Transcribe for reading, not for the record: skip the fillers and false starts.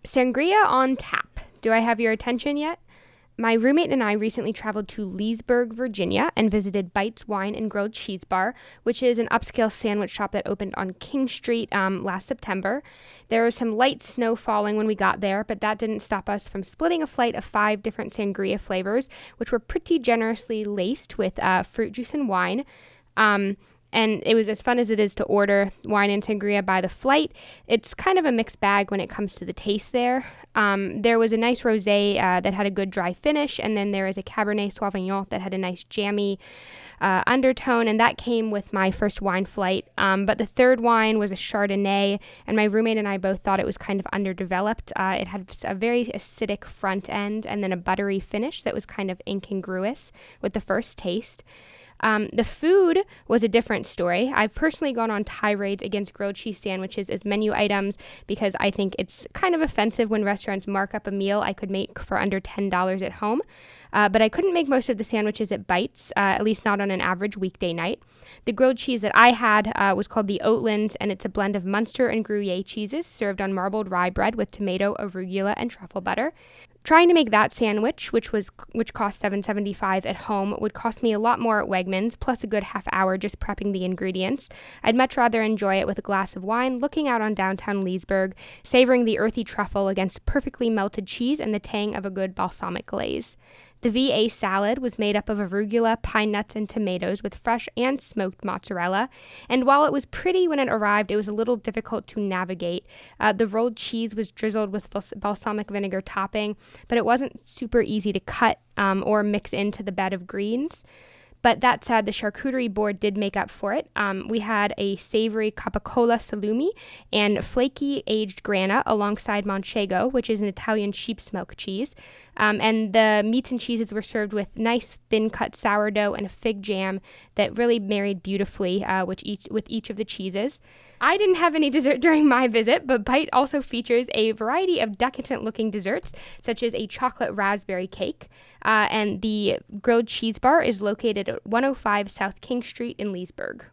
Sangria on tap. Do I have your attention yet? My roommate and I recently traveled to Leesburg, Virginia, and visited Bites Wine and Grilled Cheese Bar, which is an upscale sandwich shop that opened on King Street last September. There was some light snow falling when we got there, but that didn't stop us from splitting a flight of 5 different sangria flavors, which were pretty generously laced with fruit juice and wine. And it was as fun as it is to order wine and sangria by the flight. It's kind of a mixed bag when it comes to the taste there. There was a nice rosé that had a good dry finish, and then there is a Cabernet Sauvignon that had a nice jammy undertone, and that came with my first wine flight. But the third wine was a Chardonnay, and my roommate and I both thought it was kind of underdeveloped. It had a very acidic front end and then a buttery finish that was kind of incongruous with the first taste. The food was a different story. I've personally gone on tirades against grilled cheese sandwiches as menu items because I think it's kind of offensive when restaurants mark up a meal I could make for under $10 at home. But I couldn't make most of the sandwiches at Bites, at least not on an average weekday night. The grilled cheese that I had was called the Oatlands, and it's a blend of Munster and Gruyere cheeses served on marbled rye bread with tomato, arugula, and truffle butter. Trying to make that sandwich, which cost $7.75 at home, would cost me a lot more at Wegmans, plus a good half hour just prepping the ingredients. I'd much rather enjoy it with a glass of wine, looking out on downtown Leesburg, savoring the earthy truffle against perfectly melted cheese and the tang of a good balsamic glaze. The VA salad was made up of arugula, pine nuts, and tomatoes with fresh and smoked mozzarella. And while it was pretty when it arrived, it was a little difficult to navigate. The rolled cheese was drizzled with balsamic vinegar topping, but it wasn't super easy to cut or mix into the bed of greens. But that said, the charcuterie board did make up for it. We had a savory capicola salumi and flaky aged grana alongside manchego, which is an Italian sheep smoke cheese. And the meats and cheeses were served with nice thin-cut sourdough and a fig jam that really married beautifully with each of the cheeses. I didn't have any dessert during my visit, but Bite also features a variety of decadent-looking desserts, such as a chocolate raspberry cake. And the grilled cheese bar is located at 105 South King Street in Leesburg.